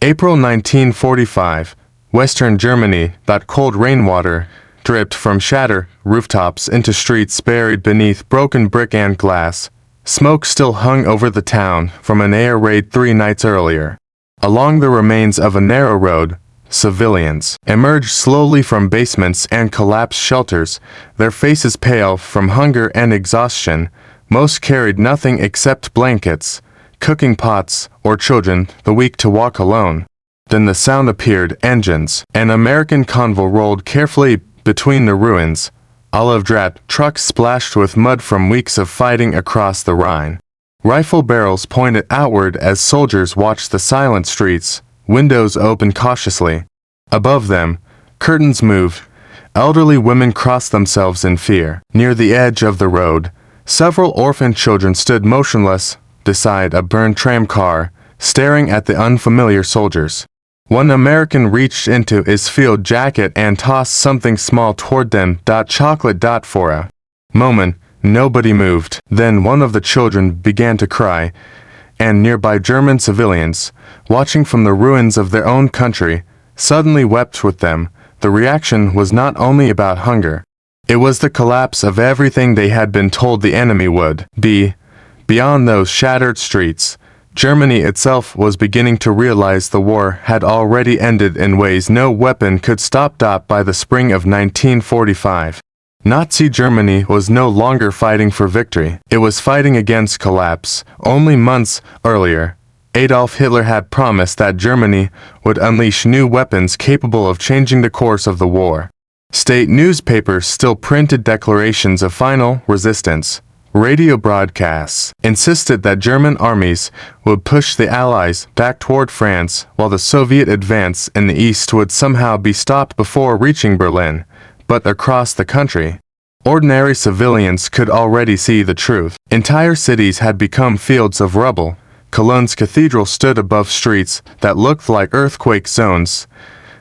April 1945, Western Germany. That cold rainwater dripped from shattered rooftops into streets buried beneath broken brick and glass. Smoke still hung over the town from an air raid 3 nights earlier. Along the remains of a narrow road, civilians emerged slowly from basements and collapsed shelters, their faces pale from hunger and exhaustion. Most carried nothing except blankets, cooking pots, or children, the weak to walk alone. Then the sound appeared, engines. An American convoy rolled carefully between the ruins. Olive-drab trucks splashed with mud from weeks of fighting across the Rhine. Rifle barrels pointed outward as soldiers watched the silent streets, windows opened cautiously. Above them, curtains moved. Elderly women crossed themselves in fear. Near the edge of the road, several orphaned children stood motionless beside a burned tram car, staring at the unfamiliar soldiers. One American reached into his field jacket and tossed something small toward them. Chocolate. For a moment, nobody moved. Then one of the children began to cry, and nearby German civilians, watching from the ruins of their own country, suddenly wept with them. The reaction was not only about hunger. It was the collapse of everything they had been told the enemy would be. Beyond those shattered streets, Germany itself was beginning to realize the war had already ended in ways no weapon could stop. By the spring of 1945, Nazi Germany was no longer fighting for victory. It was fighting against collapse. Only months earlier, Adolf Hitler had promised that Germany would unleash new weapons capable of changing the course of the war. State newspapers still printed declarations of final resistance. Radio broadcasts insisted that German armies would push the Allies back toward France, while the Soviet advance in the east would somehow be stopped before reaching Berlin. But across the country, ordinary civilians could already see the truth. Entire cities had become fields of rubble. Cologne's cathedral stood above streets that looked like earthquake zones.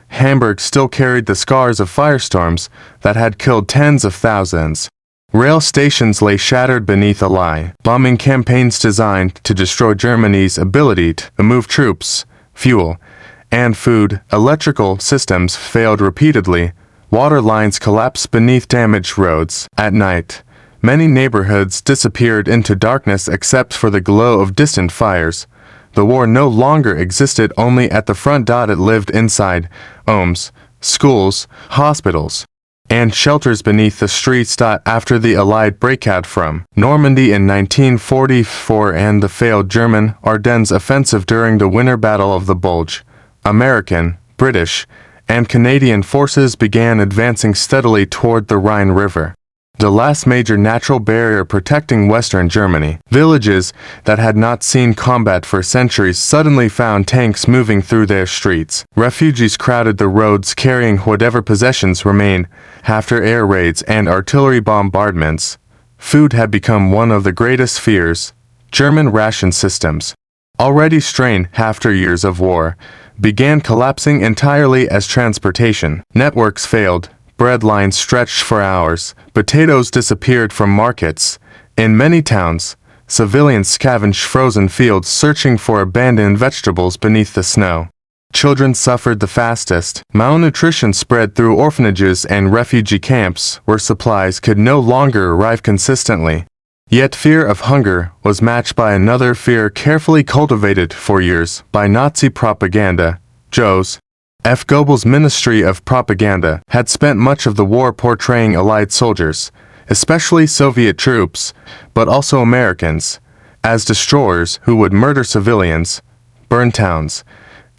Hamburg still carried the scars of firestorms that had killed tens of thousands. Rail stations lay shattered beneath Allied bombing campaigns designed to destroy Germany's ability to move troops, fuel, and food. Electrical systems failed repeatedly. Water lines collapsed beneath damaged roads. At night, many neighborhoods disappeared into darkness except for the glow of distant fires. The war no longer existed only at the front. It lived inside homes, schools, hospitals, and shelters beneath the streets. After the Allied breakout from Normandy in 1944 and the failed German Ardennes offensive during the Winter Battle of the Bulge, American, British, and Canadian forces began advancing steadily toward the Rhine River, the last major natural barrier protecting Western Germany. Villages that had not seen combat for centuries suddenly found tanks moving through their streets. Refugees crowded the roads carrying whatever possessions remained after air raids and artillery bombardments. Food had become one of the greatest fears. German ration systems, already strained after years of war, began collapsing entirely as transportation networks failed. Bread lines stretched for hours. Potatoes disappeared from markets. In many towns, civilians scavenged frozen fields searching for abandoned vegetables beneath the snow. Children suffered the fastest. Malnutrition spread through orphanages and refugee camps where supplies could no longer arrive consistently. Yet fear of hunger was matched by another fear carefully cultivated for years by Nazi propaganda. Joseph F. Goebbels' Ministry of Propaganda had spent much of the war portraying Allied soldiers, especially Soviet troops, but also Americans, as destroyers who would murder civilians, burn towns,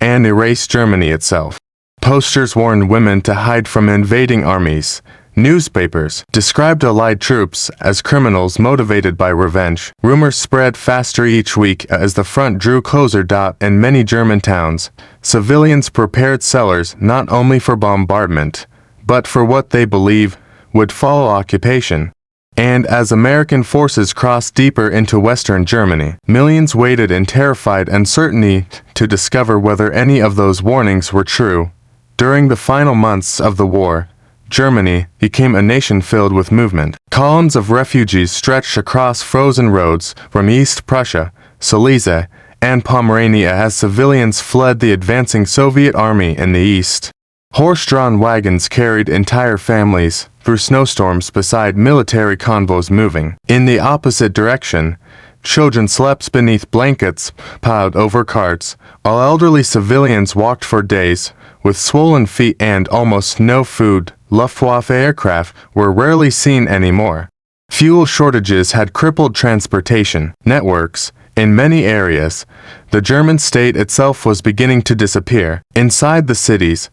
and erase Germany itself. Posters warned women to hide from invading armies. Newspapers described Allied troops as criminals motivated by revenge. Rumors spread faster each week as the front drew closer. In many German towns, civilians prepared cellars not only for bombardment, but for what they believe would follow occupation. And as American forces crossed deeper into Western Germany, millions waited in terrified uncertainty to discover whether any of those warnings were true. During the final months of the war, Germany became a nation filled with movement. Columns of refugees stretched across frozen roads from East Prussia, Silesia, and Pomerania as civilians fled the advancing Soviet army in the east. Horse-drawn wagons carried entire families through snowstorms beside military convoys moving in the opposite direction. Children slept beneath blankets piled over carts, while elderly civilians walked for days with swollen feet and almost no food. Luftwaffe aircraft were rarely seen anymore. Fuel shortages had crippled transportation networks in many areas. The German state itself was beginning to disappear. Inside the cities,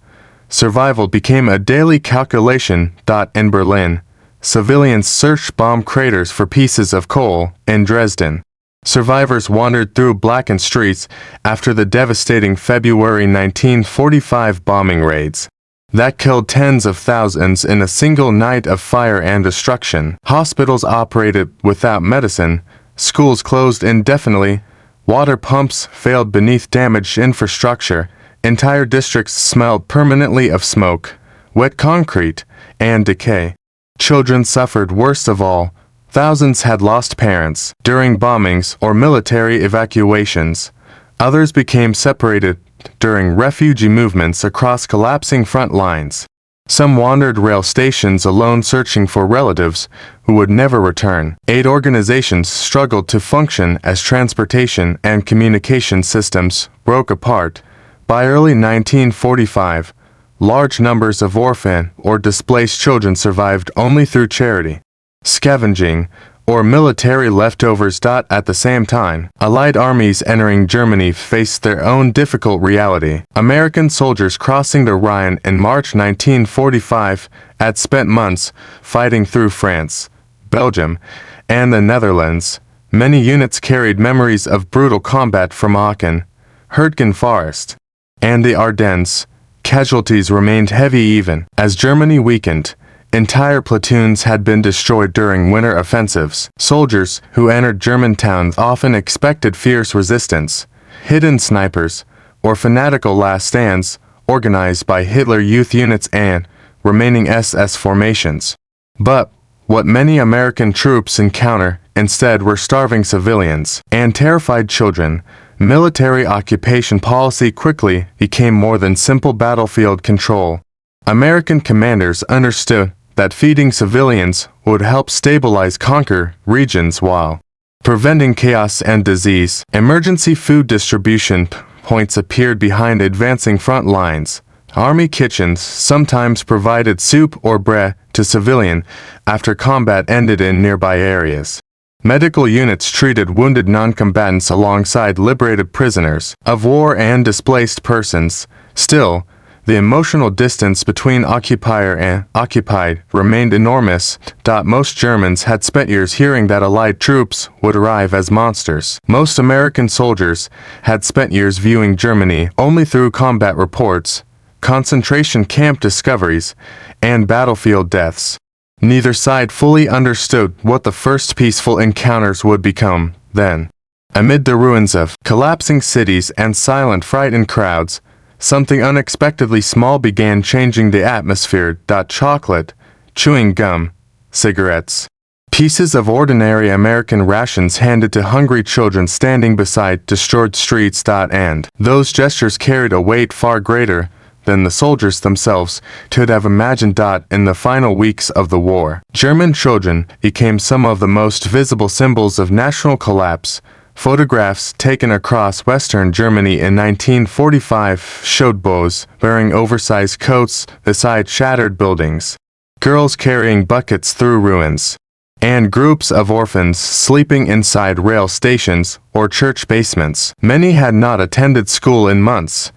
survival became a daily calculation. In Berlin, civilians searched bomb craters for pieces of coal. In Dresden, survivors wandered through blackened streets after the devastating February 1945 bombing raids that killed tens of thousands in a single night of fire and destruction. Hospitals operated without medicine, schools closed indefinitely, water pumps failed beneath damaged infrastructure, entire districts smelled permanently of smoke, wet concrete, and decay. Children suffered worst of all. Thousands had lost parents during bombings or military evacuations. Others became separated during refugee movements across collapsing front lines. Some wandered rail stations alone searching for relatives who would never return. Aid organizations struggled to function as transportation and communication systems broke apart. By early 1945, large numbers of orphaned or displaced children survived only through charity, scavenging, or military leftovers. At the same time, Allied armies entering Germany faced their own difficult reality. American soldiers crossing the Rhine in March 1945 had spent months fighting through France, Belgium, and the Netherlands. Many units carried memories of brutal combat from Aachen, Hürtgen Forest, and the Ardennes. Casualties remained heavy even as Germany weakened. Entire platoons had been destroyed during winter offensives. Soldiers who entered German towns often expected fierce resistance, hidden snipers, or fanatical last stands organized by Hitler Youth units and remaining SS formations. But what many American troops encountered instead were starving civilians and terrified children. Military occupation policy quickly became more than simple battlefield control. American commanders understood that feeding civilians would help stabilize conquer regions while preventing chaos and disease. Emergency food distribution points appeared behind advancing front lines. Army kitchens sometimes provided soup or bread to civilians after combat ended in nearby areas. Medical units treated wounded non-combatants alongside liberated prisoners of war and displaced persons. Still, the emotional distance between occupier and occupied remained enormous. Most Germans had spent years hearing that Allied troops would arrive as monsters. Most American soldiers had spent years viewing Germany only through combat reports, concentration camp discoveries, and battlefield deaths. Neither side fully understood what the first peaceful encounters would become. Then, amid the ruins of collapsing cities and silent, frightened crowds, something unexpectedly small began changing the atmosphere. Chocolate, chewing gum, cigarettes, pieces of ordinary American rations handed to hungry children standing beside destroyed streets. And those gestures carried a weight far greater than the soldiers themselves could have imagined. In the final weeks of the war, German children became some of the most visible symbols of national collapse. Photographs taken across Western Germany in 1945 showed boys wearing oversized coats beside shattered buildings, girls carrying buckets through ruins, and groups of orphans sleeping inside rail stations or church basements. Many had not attended school in months.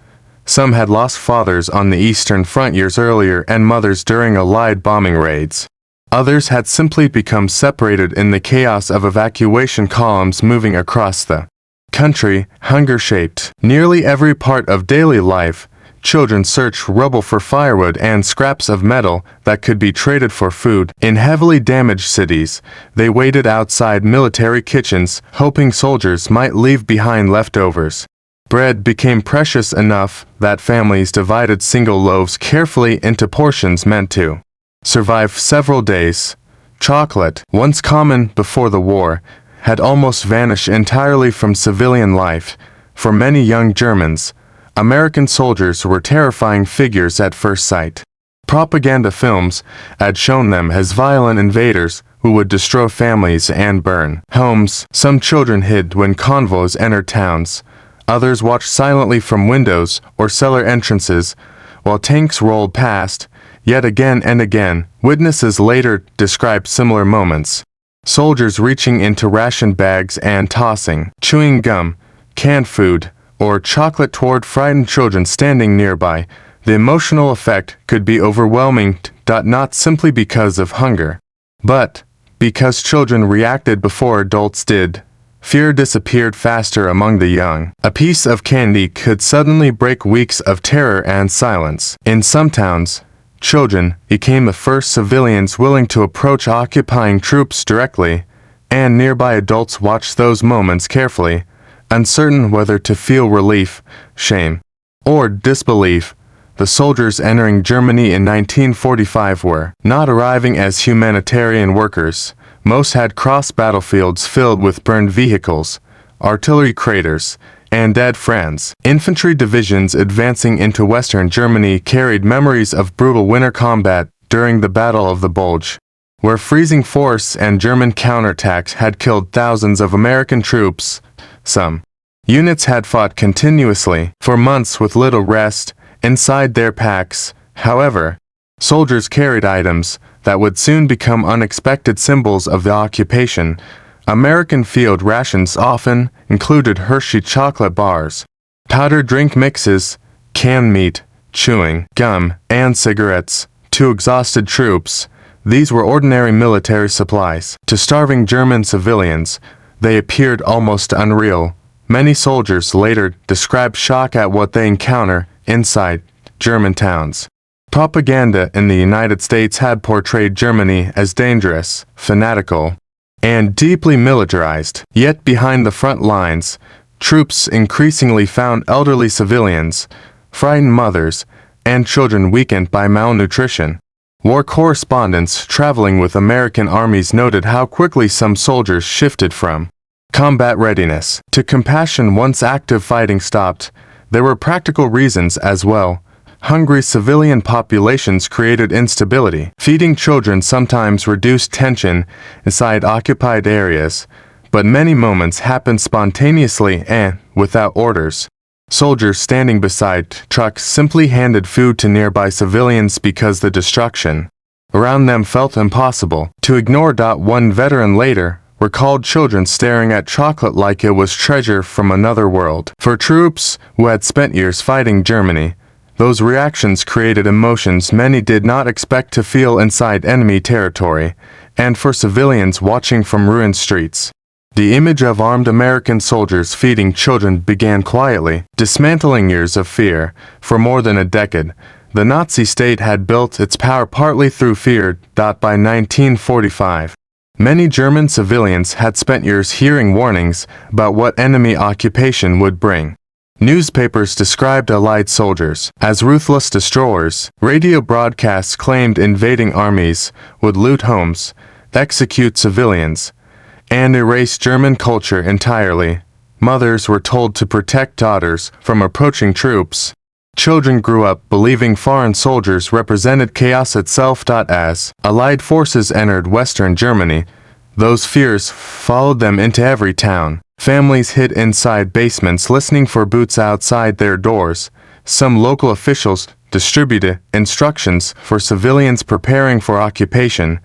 Some had lost fathers on the Eastern Front years earlier and mothers during Allied bombing raids. Others had simply become separated in the chaos of evacuation columns moving across the country. Hunger shaped nearly every part of daily life. Children searched rubble for firewood and scraps of metal that could be traded for food. In heavily damaged cities, they waited outside military kitchens, hoping soldiers might leave behind leftovers. Bread became precious enough that families divided single loaves carefully into portions meant to survive several days. Chocolate, once common before the war, had almost vanished entirely from civilian life. For many young Germans, American soldiers were terrifying figures at first sight. Propaganda films had shown them as violent invaders who would destroy families and burn homes. Some children hid when convoys entered towns. Others watched silently from windows or cellar entrances while tanks rolled past. Yet again and again, witnesses later described similar moments. Soldiers reaching into ration bags and tossing chewing gum, canned food, or chocolate toward frightened children standing nearby. The emotional effect could be overwhelming, not simply because of hunger, but because children reacted before adults did. Fear disappeared faster among the young. A piece of candy could suddenly break weeks of terror and silence. In some towns, children became the first civilians willing to approach occupying troops directly, and nearby adults watched those moments carefully, uncertain whether to feel relief, shame, or disbelief. The soldiers entering Germany in 1945 were not arriving as humanitarian workers. Most had crossed battlefields filled with burned vehicles, artillery craters, and dead friends. Infantry divisions advancing into Western Germany carried memories of brutal winter combat during the Battle of the Bulge, where freezing force and German counterattacks had killed thousands of American troops. Some units had fought continuously for months with little rest inside their packs. However, soldiers carried items that would soon become unexpected symbols of the occupation. American field rations often included Hershey chocolate bars, powdered drink mixes, canned meat, chewing gum, and cigarettes. To exhausted troops, these were ordinary military supplies. To starving German civilians, they appeared almost unreal. Many soldiers later described shock at what they encounter inside German towns. Propaganda in the United States had portrayed Germany as dangerous, fanatical, and deeply militarized. Yet behind the front lines, troops increasingly found elderly civilians, frightened mothers, and children weakened by malnutrition. War correspondents traveling with American armies noted how quickly some soldiers shifted from combat readiness to compassion once active fighting stopped. There were practical reasons as well. Hungry civilian populations created instability. Feeding children sometimes reduced tension inside occupied areas, but many moments happened spontaneously and without orders. Soldiers standing beside trucks simply handed food to nearby civilians because the destruction around them felt impossible to ignore. One veteran later recalled children staring at chocolate like it was treasure from another world. For troops who had spent years fighting Germany, those reactions created emotions many did not expect to feel inside enemy territory, and for civilians watching from ruined streets, the image of armed American soldiers feeding children began quietly, dismantling years of fear. For more than a decade, the Nazi state had built its power partly through fear. By 1945, many German civilians had spent years hearing warnings about what enemy occupation would bring. Newspapers described Allied soldiers as ruthless destroyers. Radio broadcasts claimed invading armies would loot homes, execute civilians, and erase German culture entirely. Mothers were told to protect daughters from approaching troops. Children grew up believing foreign soldiers represented chaos itself. As Allied forces entered Western Germany, those fears followed them into every town. Families hid inside basements listening for boots outside their doors. Some local officials distributed instructions for civilians preparing for occupation.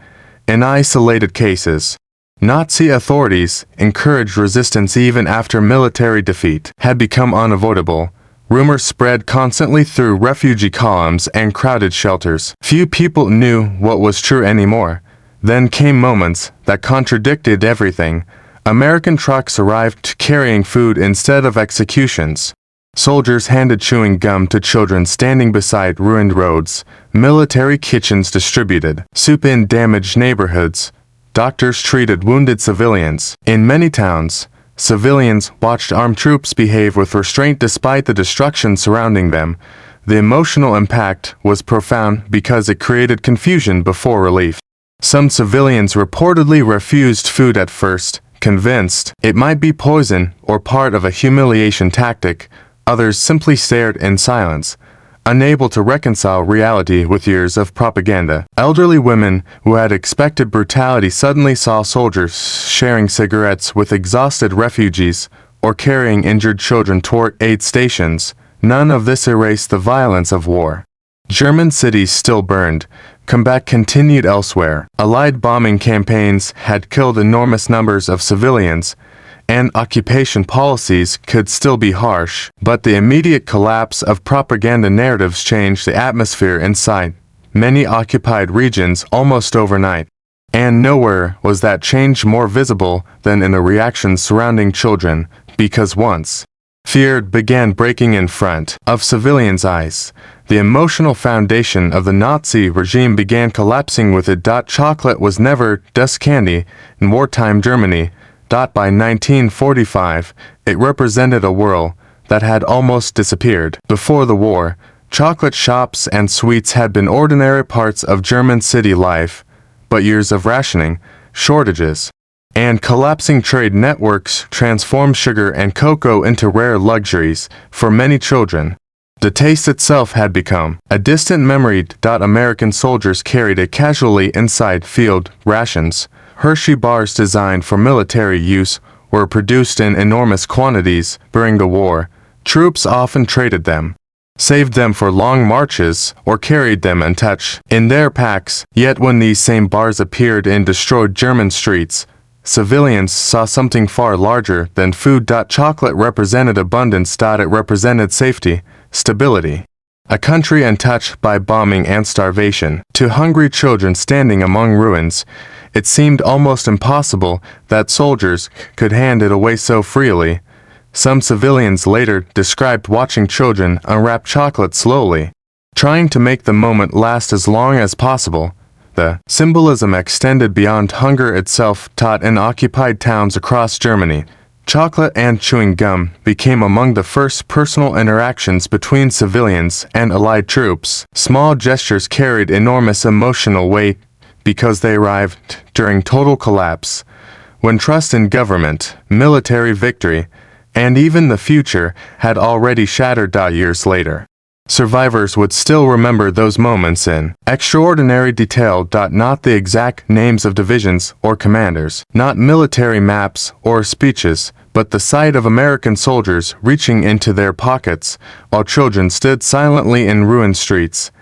In isolated cases, Nazi authorities encouraged resistance even after military defeat had become unavoidable. Rumors spread constantly through refugee columns and crowded shelters. Few people knew what was true anymore. Then came moments that contradicted everything. American trucks arrived carrying food instead of executions. Soldiers handed chewing gum to children standing beside ruined roads. Military kitchens distributed soup in damaged neighborhoods. Doctors treated wounded civilians. In many towns, civilians watched armed troops behave with restraint despite the destruction surrounding them. The emotional impact was profound because it created confusion before relief. Some civilians reportedly refused food at first, convinced it might be poison or part of a humiliation tactic. Others simply stared in silence, unable to reconcile reality with years of propaganda. Elderly women who had expected brutality suddenly saw soldiers sharing cigarettes with exhausted refugees or carrying injured children toward aid stations. None of this erased the violence of war. German cities still burned. Combat continued elsewhere. Allied bombing campaigns had killed enormous numbers of civilians, and occupation policies could still be harsh, but the immediate collapse of propaganda narratives changed the atmosphere inside many occupied regions almost overnight. And nowhere was that change more visible than in the reactions surrounding children, because once fear began breaking in front of civilians' eyes, the emotional foundation of the Nazi regime began collapsing with it. Chocolate was never dust candy in wartime Germany. By 1945, it represented a world that had almost disappeared. Before the war, chocolate shops and sweets had been ordinary parts of German city life, but years of rationing, shortages, and collapsing trade networks transformed sugar and cocoa into rare luxuries for many children. The taste itself had become a distant memory. American soldiers carried it casually inside field rations. Hershey bars designed for military use were produced in enormous quantities during the war. Troops often traded them, saved them for long marches, or carried them untouched in their packs. Yet when these same bars appeared in destroyed German streets, civilians saw something far larger than food. Chocolate represented abundance. It represented safety, stability. A country untouched by bombing and starvation. To hungry children standing among ruins, it seemed almost impossible that soldiers could hand it away so freely. Some civilians later described watching children unwrap chocolate slowly, trying to make the moment last as long as possible. The symbolism extended beyond hunger itself. In occupied towns across Germany, chocolate and chewing gum became among the first personal interactions between civilians and Allied troops. Small gestures carried enormous emotional weight because they arrived during total collapse, when trust in government, military victory, and even the future had already shattered. Years later, survivors would still remember those moments in extraordinary detail. Not the exact names of divisions or commanders, not military maps or speeches, but the sight of American soldiers reaching into their pockets while children stood silently in ruined streets.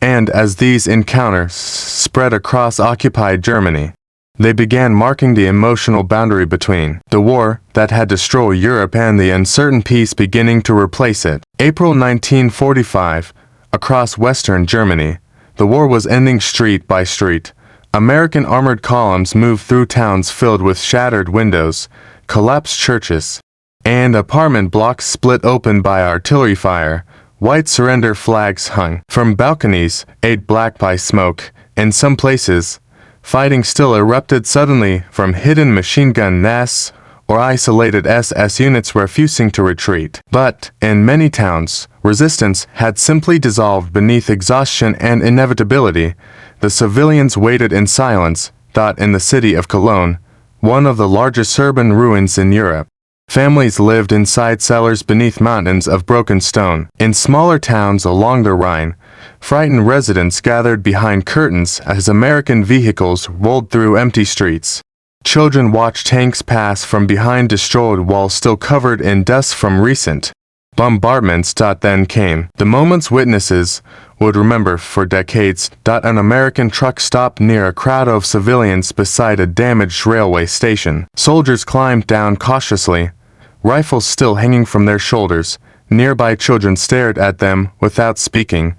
And as these encounters spread across occupied Germany, they began marking the emotional boundary between the war that had destroyed Europe and the uncertain peace beginning to replace it. April 1945, across Western Germany, the war was ending street by street. American armored columns moved through towns filled with shattered windows, collapsed churches, and apartment blocks split open by artillery fire. White surrender flags hung from balconies, aid black by smoke. In some places, fighting still erupted suddenly from hidden machine gun nests or isolated SS units refusing to retreat. But, in many towns, resistance had simply dissolved beneath exhaustion and inevitability. The civilians waited in silence. In the city of Cologne, one of the largest urban ruins in Europe, families lived inside cellars beneath mountains of broken stone. In smaller towns along the Rhine, frightened residents gathered behind curtains as American vehicles rolled through empty streets. Children watched tanks pass from behind destroyed walls still covered in dust from recent bombardments. Then came the moments witnesses would remember for decades. An American truck stopped near a crowd of civilians beside a damaged railway station. Soldiers climbed down cautiously, rifles still hanging from their shoulders. Nearby children stared at them without speaking.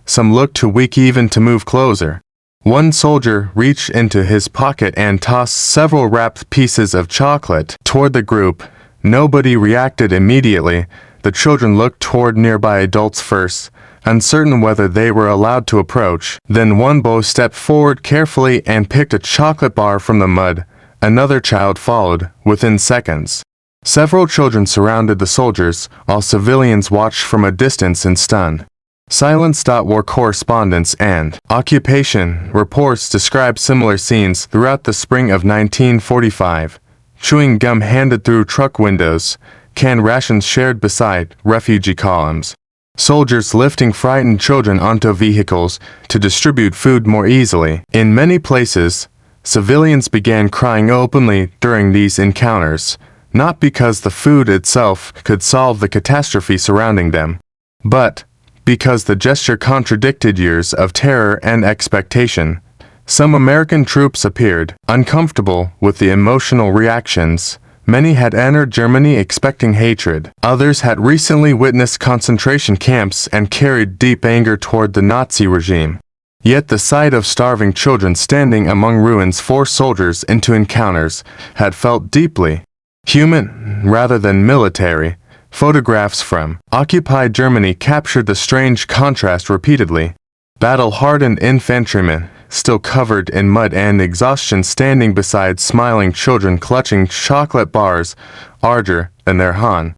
Some looked too weak even to move closer. One soldier reached into his pocket and tossed several wrapped pieces of chocolate toward the group. Nobody reacted immediately. The children looked toward nearby adults first, uncertain whether they were allowed to approach. Then one boy stepped forward carefully and picked a chocolate bar from the mud. Another child followed within seconds. Several children surrounded the soldiers, while civilians watched from a distance in stun silence. War correspondents and occupation reports describe similar scenes throughout the spring of 1945. chewing gum handed through truck windows, canned rations shared beside refugee columns. Soldiers lifting frightened children onto vehicles to distribute food more easily. In many places, civilians began crying openly during these encounters, not because the food itself could solve the catastrophe surrounding them, but because the gesture contradicted years of terror and expectation. Some American troops appeared uncomfortable with the emotional reactions. Many had entered Germany expecting hatred. Others had recently witnessed concentration camps and carried deep anger toward the Nazi regime. Yet the sight of starving children standing among ruins forced soldiers into encounters had felt deeply human rather than military. Photographs from occupied Germany captured the strange contrast repeatedly. Battle-hardened infantrymen, still covered in mud and exhaustion, standing beside smiling children clutching chocolate bars larger than their hands.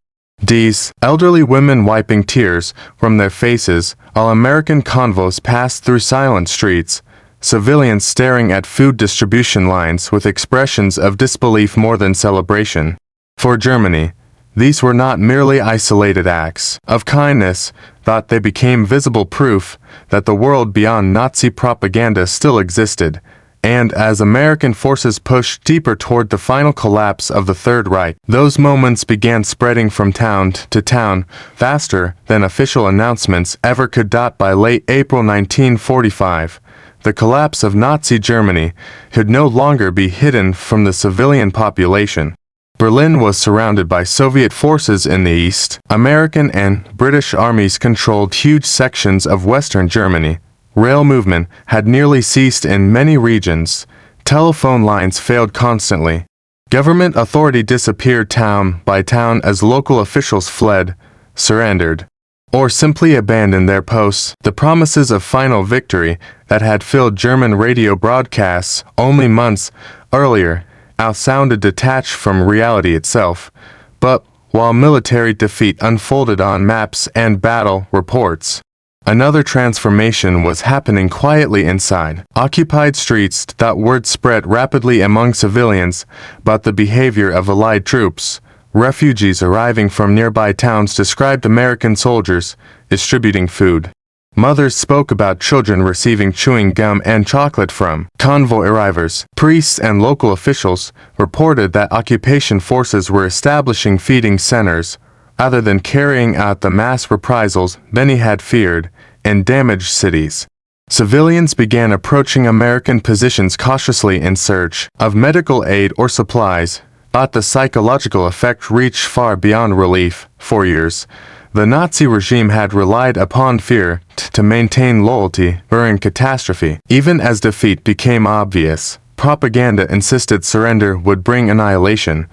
Elderly women wiping tears from their faces while American convoys passed through silent streets, civilians staring at food distribution lines with expressions of disbelief more than celebration. For Germany, these were not merely isolated acts of kindness, but they became visible proof that the world beyond Nazi propaganda still existed, and as American forces pushed deeper toward the final collapse of the Third Reich, those moments began spreading from town to town faster than official announcements ever could. By late April 1945, the collapse of Nazi Germany could no longer be hidden from the civilian population. Berlin was surrounded by Soviet forces in the east. American and British armies controlled huge sections of western Germany. Rail movement had nearly ceased in many regions. Telephone lines failed constantly. Government authority disappeared town by town as local officials fled, surrendered, or simply abandoned their posts. The promises of final victory that had filled German radio broadcasts only months earlier sounded detached from reality itself. But while military defeat unfolded on maps and battle reports, another transformation was happening quietly inside occupied streets. Word spread rapidly among civilians about the behavior of Allied troops. Refugees arriving from nearby towns described American soldiers distributing food. Mothers spoke about children receiving chewing gum and chocolate from convoy arrivers. Priests and local officials reported that occupation forces were establishing feeding centers rather than carrying out the mass reprisals many had feared in damaged cities. Civilians began approaching American positions cautiously in search of medical aid or supplies, but the psychological effect reached far beyond relief. For years, the Nazi regime had relied upon fear to maintain loyalty during catastrophe. Even as defeat became obvious, propaganda insisted surrender would bring annihilation.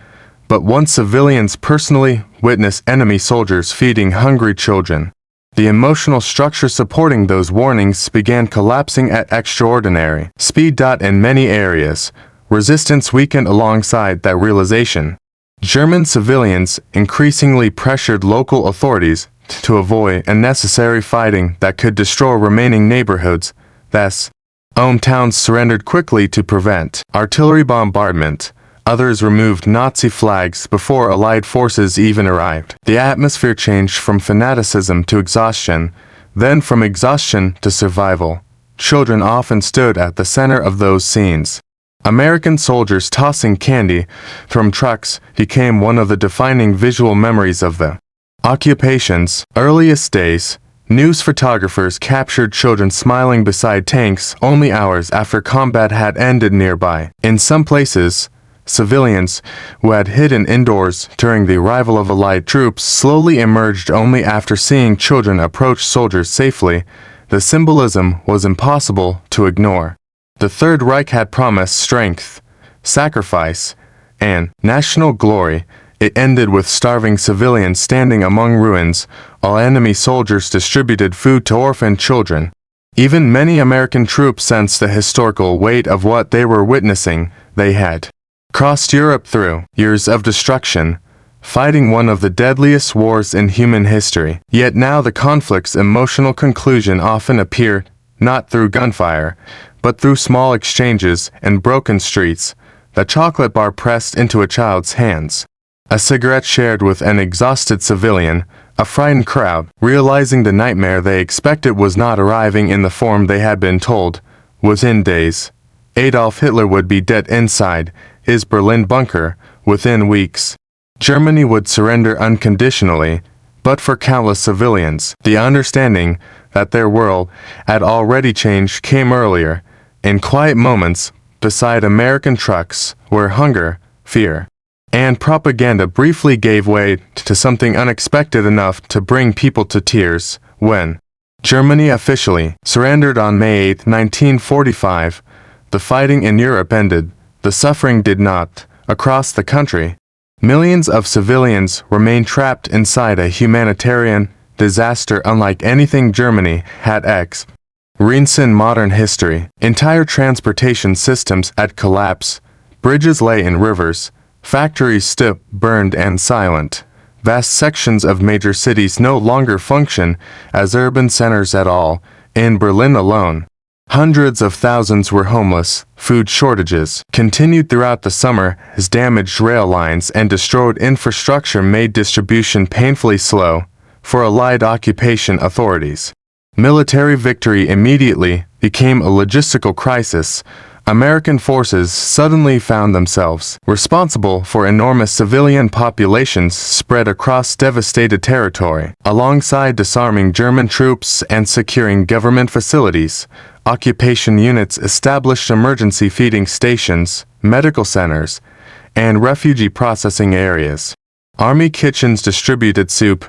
But once civilians personally witnessed enemy soldiers feeding hungry children, the emotional structure supporting those warnings began collapsing at extraordinary speed. In many areas, resistance weakened alongside that realization. German civilians increasingly pressured local authorities to avoid unnecessary fighting that could destroy remaining neighborhoods. Thus, hometowns surrendered quickly to prevent artillery bombardment. Others removed Nazi flags before Allied forces even arrived. The atmosphere changed from fanaticism to exhaustion, then from exhaustion to survival. Children often stood at the center of those scenes. American soldiers tossing candy from trucks became one of the defining visual memories of the occupation's earliest days. News photographers captured children smiling beside tanks only hours after combat had ended nearby. In some places, civilians who had hidden indoors during the arrival of Allied troops slowly emerged only after seeing children approach soldiers safely. The symbolism was impossible to ignore. The Third Reich had promised strength, sacrifice, and national glory. It ended with starving civilians standing among ruins, while enemy soldiers distributed food to orphaned children. Even many American troops sensed the historical weight of what they were witnessing. They had crossed Europe through years of destruction, fighting one of the deadliest wars in human history. Yet now the conflict's emotional conclusion often appeared not through gunfire, but through small exchanges and broken streets. the chocolate bar pressed into a child's hands, a cigarette shared with an exhausted civilian, a frightened crowd, realizing the nightmare they expected was not arriving in the form they had been told. Within days, Adolf Hitler would be dead inside his Berlin bunker. Within weeks, Germany would surrender unconditionally, but for countless civilians, the understanding that their world had already changed came earlier, in quiet moments, beside American trucks, where hunger, fear, and propaganda briefly gave way to something unexpected enough to bring people to tears. When Germany officially surrendered on May 8, 1945, the fighting in Europe ended. The suffering did not. Across the country, millions of civilians remained trapped inside a humanitarian disaster unlike anything Germany had experienced in modern history. Entire transportation systems had collapsed. Bridges lay in rivers. Factories stood burned and silent. Vast sections of major cities no longer function as urban centers at all. In Berlin alone, hundreds of thousands were homeless. Food shortages continued throughout the summer as damaged rail lines and destroyed infrastructure made distribution painfully slow. For Allied occupation authorities, military victory immediately became a logistical crisis. American forces suddenly found themselves responsible for enormous civilian populations spread across devastated territory. Alongside disarming German troops and securing government facilities, occupation units established emergency feeding stations, medical centers, and refugee processing areas. Army kitchens distributed soup,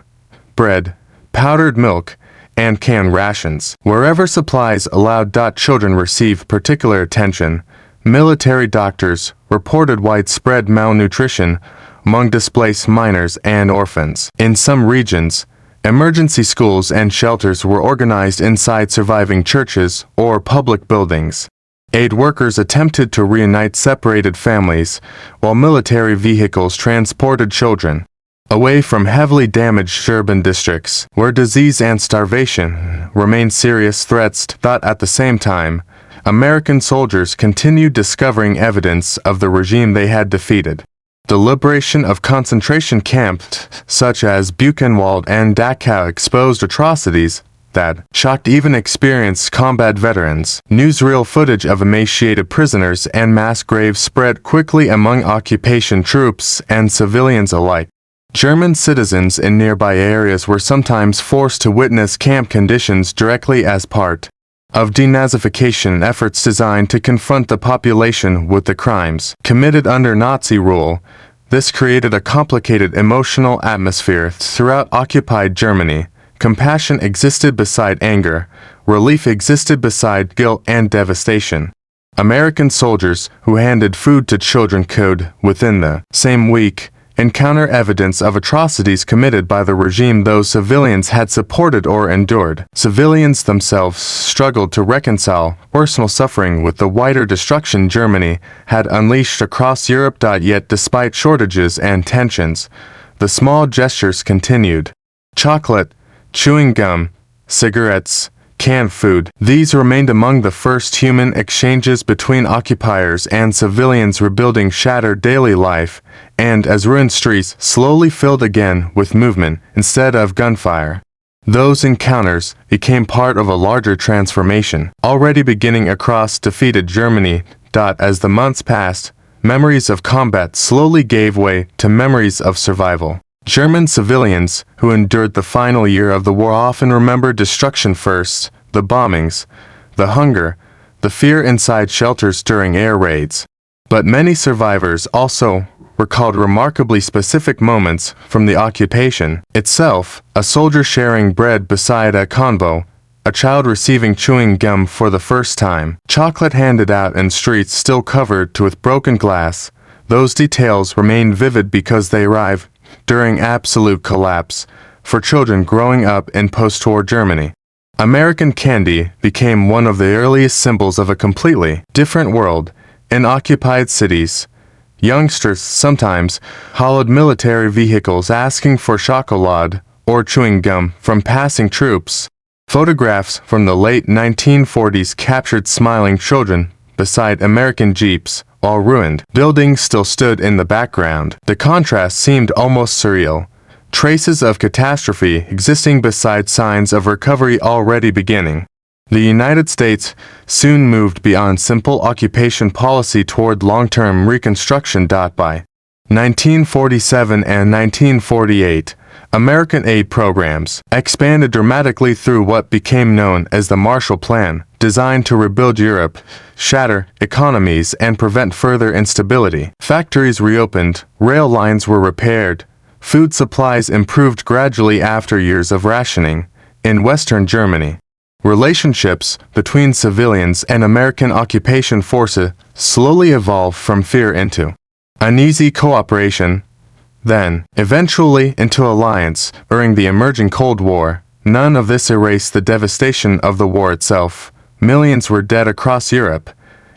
bread, powdered milk, and canned rations. Wherever supplies allowed. Children received particular attention. Military doctors reported widespread malnutrition among displaced miners and orphans. In some regions, emergency schools and shelters were organized inside surviving churches or public buildings. Aid workers attempted to reunite separated families, while military vehicles transported children away from heavily damaged urban districts, where disease and starvation remained serious threats. At the same time, American soldiers continued discovering evidence of the regime they had defeated. The liberation of concentration camps such as Buchenwald and Dachau exposed atrocities that shocked even experienced combat veterans. Newsreel footage of emaciated prisoners and mass graves spread quickly among occupation troops and civilians alike. German citizens in nearby areas were sometimes forced to witness camp conditions directly as part of denazification efforts designed to confront the population with the crimes committed under Nazi rule. This created a complicated emotional atmosphere throughout occupied Germany. Compassion existed beside anger, relief existed beside guilt and devastation. American soldiers who handed food to children could, within the same week, encounter evidence of atrocities committed by the regime those civilians had supported or endured. Civilians themselves struggled to reconcile personal suffering with the wider destruction Germany had unleashed across Europe. Yet despite shortages and tensions, the small gestures continued. Chocolate, chewing gum, cigarettes, canned food. These remained among the first human exchanges between occupiers and civilians, rebuilding shattered daily life, and as ruined streets slowly filled again with movement instead of gunfire. Those encounters became part of a larger transformation, already beginning across defeated Germany. As the months passed, memories of combat slowly gave way to memories of survival. German civilians who endured the final year of the war often remember destruction first: the bombings, the hunger, the fear inside shelters during air raids. But many survivors also recalled remarkably specific moments from the occupation itself: a soldier sharing bread beside a convoy, a child receiving chewing gum for the first time, chocolate handed out in streets still covered with broken glass. Those details remain vivid because they arrive during absolute collapse. For children growing up in post-war Germany, American candy became one of the earliest symbols of a completely different world. In occupied cities, youngsters sometimes followed military vehicles asking for chocolate or chewing gum from passing troops. Photographs from the late 1940s captured smiling children beside American jeeps while ruined buildings still stood in the background. The contrast seemed almost surreal. Traces of catastrophe existing beside signs of recovery already beginning. The United States soon moved beyond simple occupation policy toward long-term reconstruction. By 1947 and 1948, American aid programs expanded dramatically through what became known as the Marshall Plan, designed to rebuild Europe, shatter economies, and prevent further instability. Factories reopened, rail lines were repaired, food supplies improved gradually after years of rationing. In Western Germany, relationships between civilians and American occupation forces slowly evolved from fear into uneasy cooperation, then, eventually, into alliance. During the emerging Cold War, none of this erased the devastation of the war itself. Millions were dead across Europe.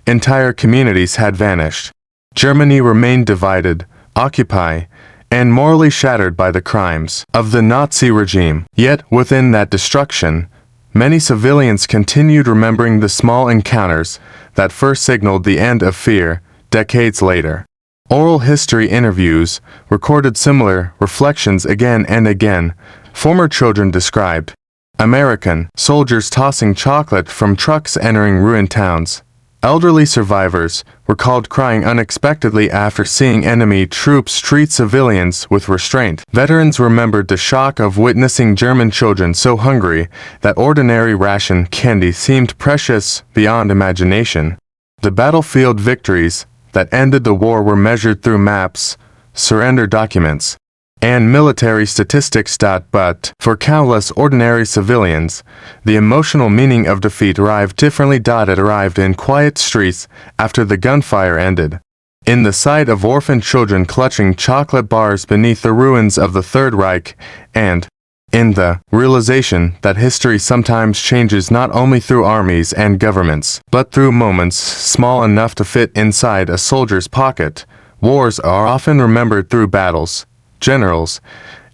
Entire communities had vanished. Germany remained divided, occupied, and morally shattered by the crimes of the Nazi regime. Yet, within that destruction, many civilians continued remembering the small encounters that first signaled the end of fear. Decades later, oral history interviews recorded similar reflections again and again. Former children described American soldiers tossing chocolate from trucks entering ruined towns. Elderly survivors recalled crying unexpectedly after seeing enemy troops treat civilians with restraint. Veterans remembered the shock of witnessing German children so hungry that ordinary ration candy seemed precious beyond imagination. The battlefield victories that ended the war were measured through maps, surrender documents, and military statistics. But for countless ordinary civilians, the emotional meaning of defeat arrived differently. It arrived in quiet streets after the gunfire ended, in the sight of orphaned children clutching chocolate bars beneath the ruins of the Third Reich, and in the realization that history sometimes changes not only through armies and governments, but through moments small enough to fit inside a soldier's pocket. Wars are often remembered through battles, generals,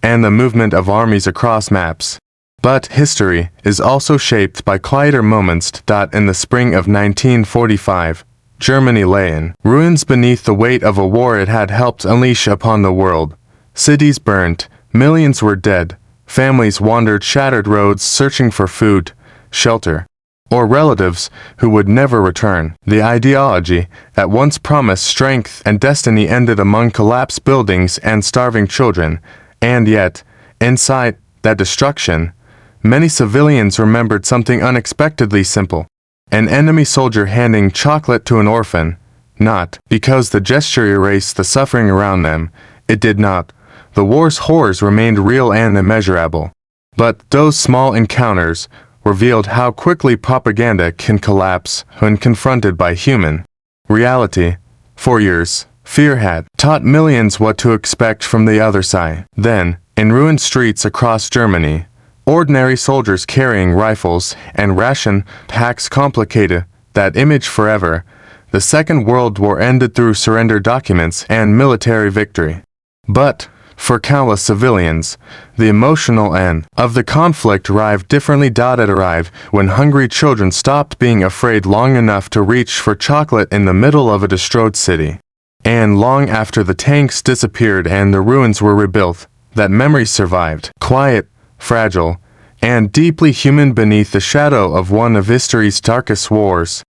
and the movement of armies across maps. But history is also shaped by quieter moments. In the spring of 1945, Germany lay in ruins beneath the weight of a war it had helped unleash upon the world. Cities burned, millions were dead. Families wandered shattered roads searching for food, shelter, or relatives who would never return. The ideology that once promised strength and destiny ended among collapsed buildings and starving children. And yet, inside that destruction, many civilians remembered something unexpectedly simple. An enemy soldier handing chocolate to an orphan. Not because the gesture erased the suffering around them. It did not. The war's horrors remained real and immeasurable. But those small encounters revealed how quickly propaganda can collapse when confronted by human reality. For years, fear had taught millions what to expect from the other side. Then, in ruined streets across Germany, ordinary soldiers carrying rifles and ration packs complicated that image forever. The Second World War ended through surrender documents and military victory. But for countless civilians, the emotional end of the conflict arrived differently. It arrived when hungry children stopped being afraid long enough to reach for chocolate in the middle of a destroyed city. And long after the tanks disappeared and the ruins were rebuilt, that memory survived, quiet, fragile, and deeply human beneath the shadow of one of history's darkest wars.